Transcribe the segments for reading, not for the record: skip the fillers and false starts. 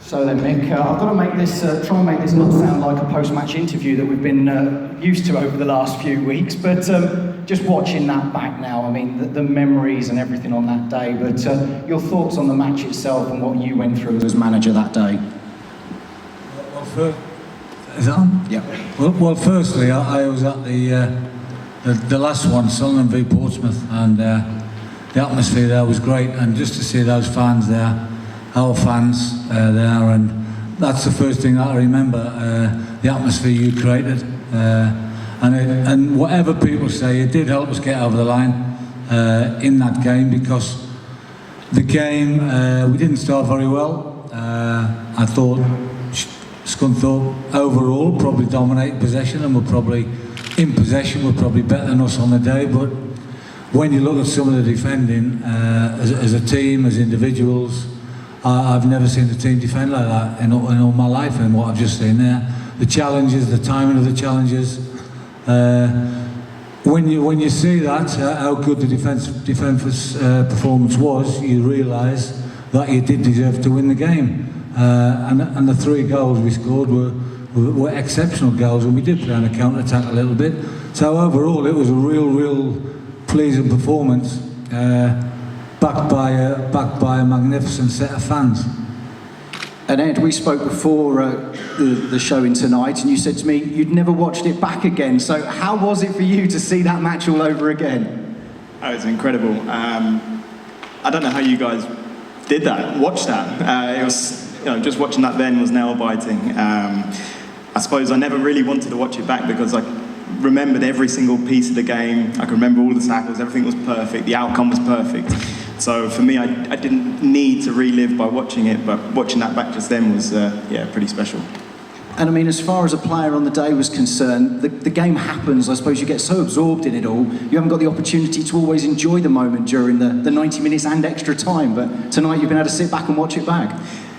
So then, Mick, I've got to make this, try and make this not sound like a post-match interview that we've been used to over the last few weeks, but just watching that back now, I mean, the memories and everything on that day, but your thoughts on the match itself and what you went through as manager that day? Well, is that on? Yeah. Well, firstly, I was at the last one, Sunderland v Portsmouth, and the atmosphere there was great, and just to see those fans there, our fans there, and that's the first thing I remember, the atmosphere you created, and whatever people say, it did help us get over the line in that game, because the game, we didn't start very well. I thought Scunthorpe overall probably dominated possession, and were probably in possession, were probably better than us on the day, but when you look at some of the defending, as a team, as individuals, I've never seen the team defend like that in all my life, and what I've just seen there. The challenges, the timing of the challenges. When you see that, how good the defensive performance was, you realise that you did deserve to win the game. And the 3 goals we scored were exceptional goals, and we did play on a counter-attack a little bit. So overall, it was a real pleasing performance. Backed by a magnificent set of fans. And Ed, we spoke before the showing tonight, and you said to me you'd never watched it back again. So how was it for you to see that match all over again? Oh, it was incredible. I don't know how you guys did that, watched that. It was, just watching that then was nail-biting. I suppose I never really wanted to watch it back because I remembered every single piece of the game. I could remember all the tackles, everything was perfect, the outcome was perfect. So for me, I didn't need to relive by watching it, but watching that back just then was, pretty special. And I mean, as far as a player on the day was concerned, the game happens. I suppose you get so absorbed in it all, you haven't got the opportunity to always enjoy the moment during the 90 minutes and extra time, but tonight you've been able to sit back and watch it back.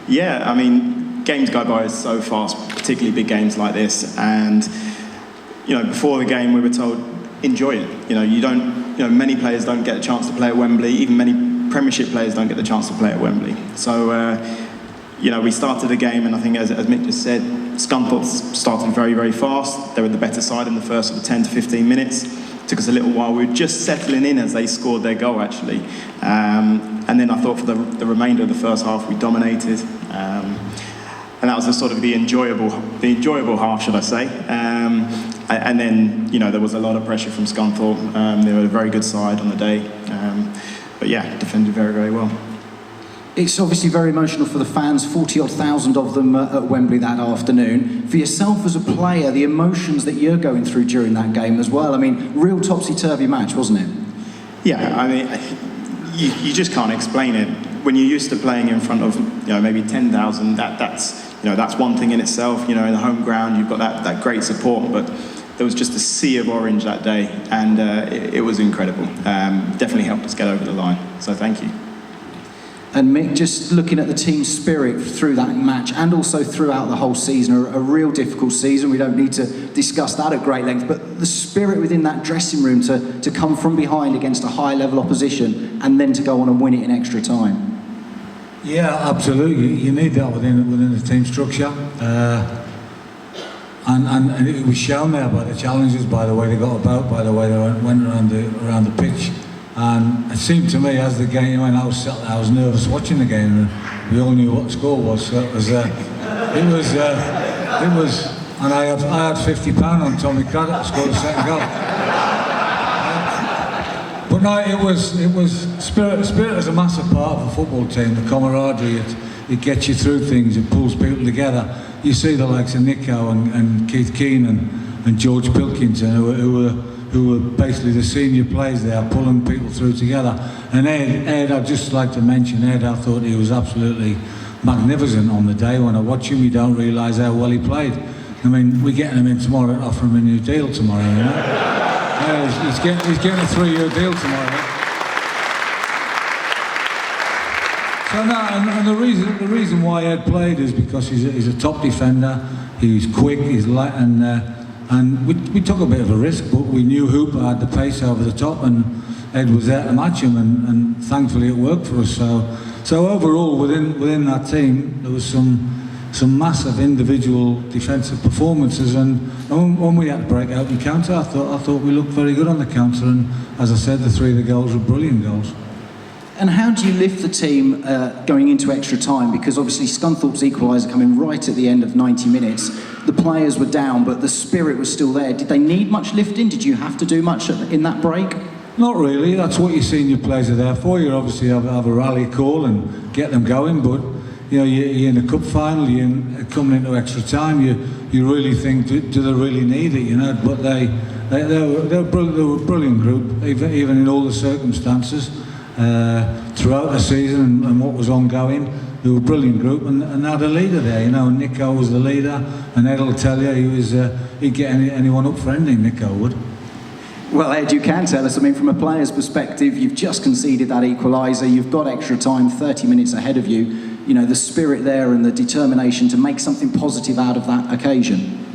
Yeah, I mean, games go by so fast, particularly big games like this, and before the game we were told, enjoy it. Many players don't get a chance to play at Wembley, even many Premiership players don't get the chance to play at Wembley. So, we started the game, and I think, as Mick just said, Scunthorpe started very, very fast. They were the better side in the first sort of 10 to 15 minutes. It took us a little while. We were just settling in as they scored their goal, actually. And then I thought for the remainder of the first half, we dominated. And that was the enjoyable half, should I say. And then, there was a lot of pressure from Scunthorpe. They were a very good side on the day. But yeah, defended very, very well. It's obviously very emotional for the fans, 40-odd thousand of them at Wembley that afternoon. For yourself as a player, the emotions that you're going through during that game as well. I mean, real topsy-turvy match, wasn't it? Yeah, I mean, you just can't explain it. When you're used to playing in front of, maybe 10,000, that's one thing in itself. In the home ground, you've got that great support, but there was just a sea of orange that day, and it was incredible. Definitely helped us get over the line, so thank you. And Mick, just looking at the team's spirit through that match and also throughout the whole season, a real difficult season. We don't need to discuss that at great length, but the spirit within that dressing room to come from behind against a high-level opposition and then to go on and win it in extra time. Yeah, absolutely. You need that within the team structure. And it was shown there by the challenges, by the way they got about, by the way they went around the pitch. And it seemed to me as the game went, I was nervous watching the game, and we all knew what the score was. So it was, and I had £50 on Tommy Craddock to score the second goal. But no, it was spirit is a massive part of a football team. The camaraderie, it gets you through things, it pulls people together. You see the likes of Nico and Keith Keenan and George Pilkington, who were basically the senior players there, pulling people through together. And Ed, I'd just like to mention Ed. I thought he was absolutely magnificent on the day. When I watch him, you don't realise how well he played. I mean, we're getting him in tomorrow, offer him a new deal tomorrow. Yeah, he's getting a 3-year deal tomorrow. So no, and the reason why Ed played is because he's a top defender. He's quick. He's light, and we took a bit of a risk, but we knew Hooper had the pace over the top, and Ed was there to match him, and thankfully it worked for us. So So overall, within that team, there was some massive individual defensive performances, and when we had to break out and counter, I thought we looked very good on the counter, and as I said, the 3 of the goals were brilliant goals. And how do you lift the team going into extra time? Because obviously Scunthorpe's equaliser coming right at the end of 90 minutes. The players were down, but the spirit was still there. Did they need much lifting? Did you have to do much in that break? Not really. That's what your senior players are there for. You obviously have a rally call and get them going, but you're in a cup final, coming into extra time, you really think, do they really need it, But they were a brilliant group, even in all the circumstances. Throughout the season and what was ongoing, they were a brilliant group, and they had a leader there, Nico was the leader, and Ed will tell you he'd get anyone up for anything, Nico would. Well, Ed, you can tell us, from a player's perspective, you've just conceded that equaliser, you've got extra time, 30 minutes ahead of you, the spirit there and the determination to make something positive out of that occasion.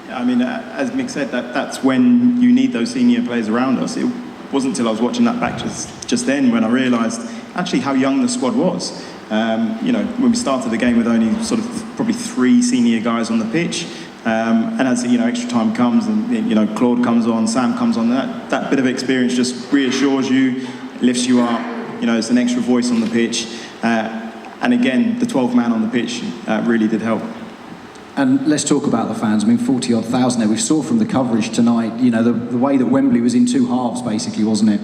As Mick said, that's when you need those senior players around us. It wasn't until I was watching that back just then when I realised actually how young the squad was. When we started the game with only sort of probably 3 senior guys on the pitch, and as extra time comes and Claude comes on, Sam comes on, that bit of experience just reassures you, lifts you up. It's an extra voice on the pitch, and again the 12th man on the pitch really did help. And let's talk about the fans. 40-odd thousand there. We saw from the coverage tonight, the way that Wembley was in 2 halves, basically, wasn't it?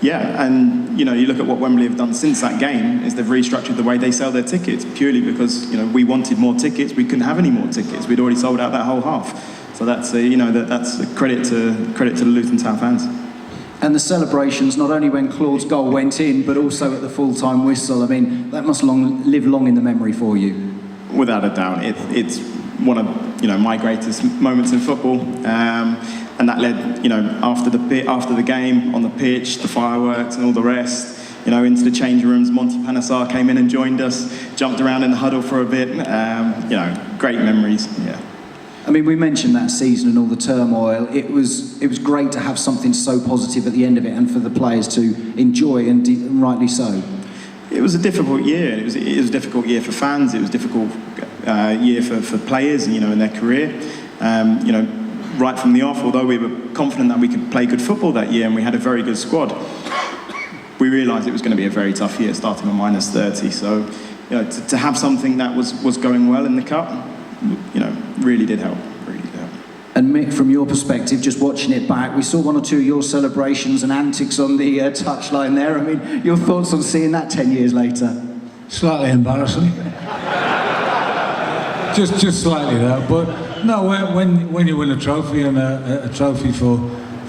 Yeah, and you look at what Wembley have done since that game, is they've restructured the way they sell their tickets, purely because we wanted more tickets, we couldn't have any more tickets. We'd already sold out that whole half. So that's that's a credit to the Luton Town fans. And the celebrations, not only when Claude's goal went in, but also at the full-time whistle. That must live long in the memory for you. Without a doubt, it's one of my greatest moments in football, and that led after the game on the pitch, the fireworks and all the rest, into the changing rooms. Monty Panesar came in and joined us, jumped around in the huddle for a bit. Great memories. Yeah. We mentioned that season and all the turmoil. It was great to have something so positive at the end of it, and for the players to enjoy, and rightly so. It was a difficult year. It was a difficult year for fans. It was a difficult year for players, in their career. Right from the off, although we were confident that we could play good football that year and we had a very good squad, we realised it was going to be a very tough year, starting on -30. So, to have something that was going well in the cup, really did help. And Mick, from your perspective, just watching it back, we saw 1 or 2 of your celebrations and antics on the touchline there. Your thoughts on seeing that 10 years later? Slightly embarrassing. just slightly though. But no, when you win a trophy, and a trophy for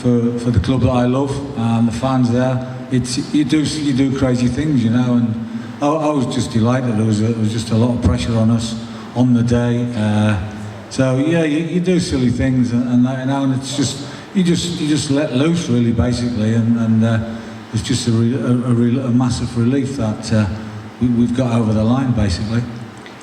the club that I love, and the fans there, you do crazy things, And I was just delighted. There was just a lot of pressure on us on the day. So yeah, you do silly things, and it's just you just let loose, really, basically, and it's just a massive relief that we've got over the line, basically.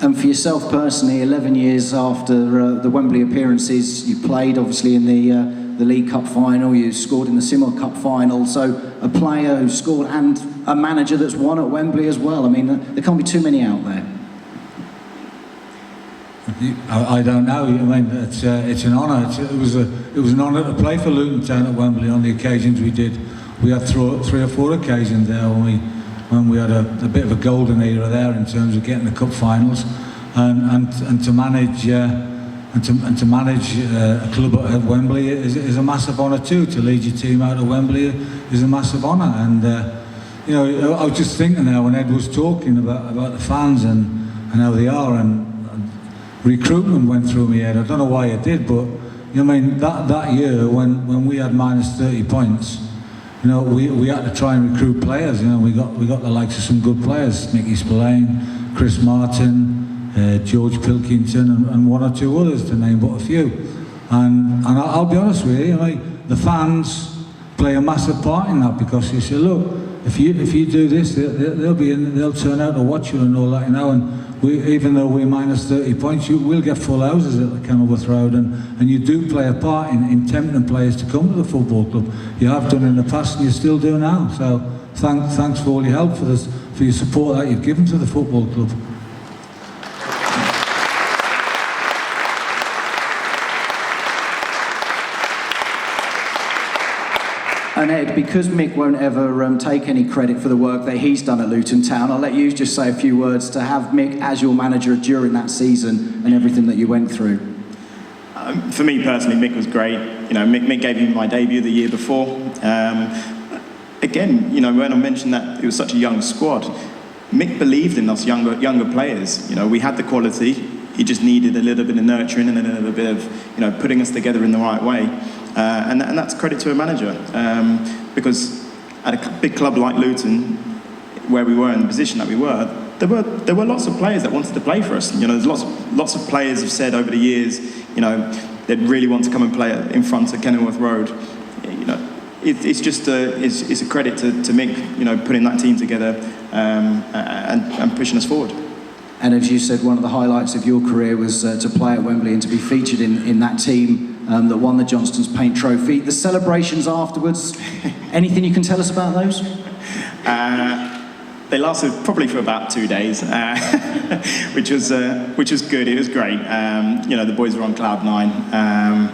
And for yourself personally, 11 years after the Wembley appearances, you played obviously in the League Cup final, you scored in the Simmer Cup final. So a player who scored and a manager that's won at Wembley as well. There can't be too many out there. I don't know. It's an honour. It was an honour to play for Luton Town at Wembley on the occasions we did. We had 3 or 4 occasions there when we had a bit of a golden era there in terms of getting the cup finals, and to manage a club at Wembley is a massive honour too. To lead your team out of Wembley is a massive honour. And I was just thinking there when Ed was talking about the fans and how they are, and recruitment went through my head. I don't know why it did, but that year when we had -30 points, we had to try and recruit players. We got the likes of some good players: Mickey Spillane, Chris Martin, George Pilkington, and 1 or 2 others, to name but a few. And I'll be honest with you, the fans play a massive part in that, because you say, look, if you do this, they'll turn out to watch you and all that, And even though we're -30 points, we'll get full houses at the Kenilworth Road, and you do play a part in tempting players to come to the football club. You have done in the past, and you still do now. So thanks for all your help for your support that you've given to the football club. And Ed, because Mick won't ever take any credit for the work that he's done at Luton Town, I'll let you just say a few words to have Mick as your manager during that season and everything that you went through. For me personally, Mick was great. You know, Mick gave me my debut the year before. Again, you know, when I mentioned that it was such a young squad, Mick believed in us younger players. You know, we had the quality. He just needed a little bit of nurturing and a little bit of, you know, putting us together in the right way. And that's credit to a manager, because at a big club like Luton, where we were in the position that we were, there were lots of players that wanted to play for us. You know, there's lots of players have said over the years, you know, they'd really want to come and play in front of Kenilworth Road. You know, it's just it's a credit to Mick, you know, putting that team together and pushing us forward. And as you said, one of the highlights of your career was to play at Wembley and to be featured in that team that won the Johnston's Paint Trophy. The celebrations afterwards, anything you can tell us about those? They lasted probably for about 2 days, which was good. It was great. You know, the boys were on cloud nine.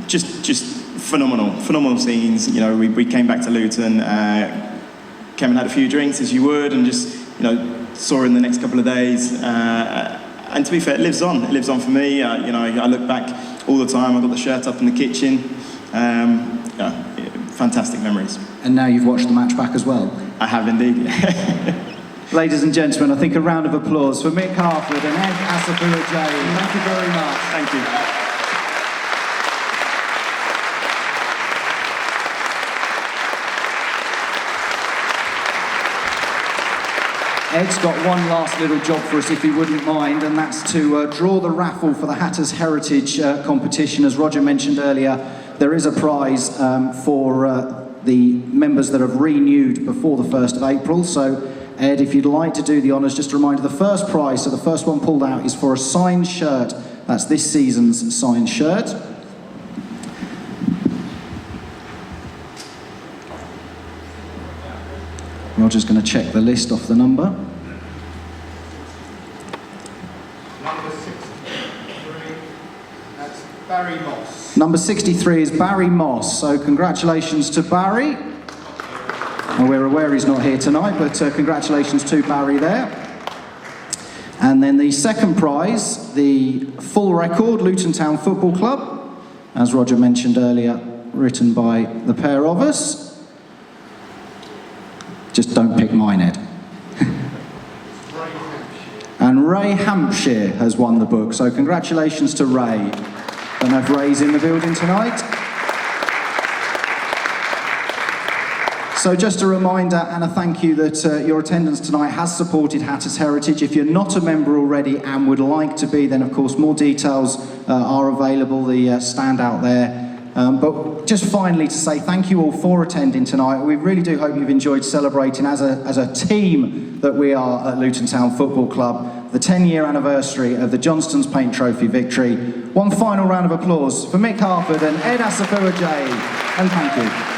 Just phenomenal scenes. You know, we came back to Luton, came and had a few drinks as you would, and just, you know, saw her in the next couple of days. And to be fair, it lives on. It lives on for me. You know, I look back all the time. I've got the shirt up in the kitchen. Yeah, fantastic memories. And now you've watched the match back as well? I have indeed. Ladies and gentlemen, I think a round of applause for Mick Harford and Ed Asafu-Adjaye. Thank you very much. Thank you. Ed's got one last little job for us, if he wouldn't mind, and that's to draw the raffle for the Hatters Heritage competition. As Roger mentioned earlier, there is a prize for the members that have renewed before the 1st of April. So, Ed, if you'd like to do the honours, just a reminder, the first prize, so the first one pulled out, is for a signed shirt. That's this season's signed shirt. Roger's going to check the list off the number. Number 63, that's Barry Moss. Number 63 is Barry Moss, so congratulations to Barry. And we're aware he's not here tonight, but congratulations to Barry there. And then the second prize, the full record, Luton Town Football Club, as Roger mentioned earlier, written by the pair of us. Just don't pick mine, Ed. And Ray Hampshire has won the book, so congratulations to Ray. Don't know if Ray's in the building tonight. So just a reminder and a thank you that your attendance tonight has supported Hatters Heritage. If you're not a member already and would like to be, then of course more details are available, the stand out there. But just finally to say thank you all for attending tonight. We really do hope you've enjoyed celebrating as a team that we are at Luton Town Football Club, the 10-year anniversary of the Johnston's Paint Trophy victory. One final round of applause for Mick Harford and Ed Asafu-Adjaye, and thank you.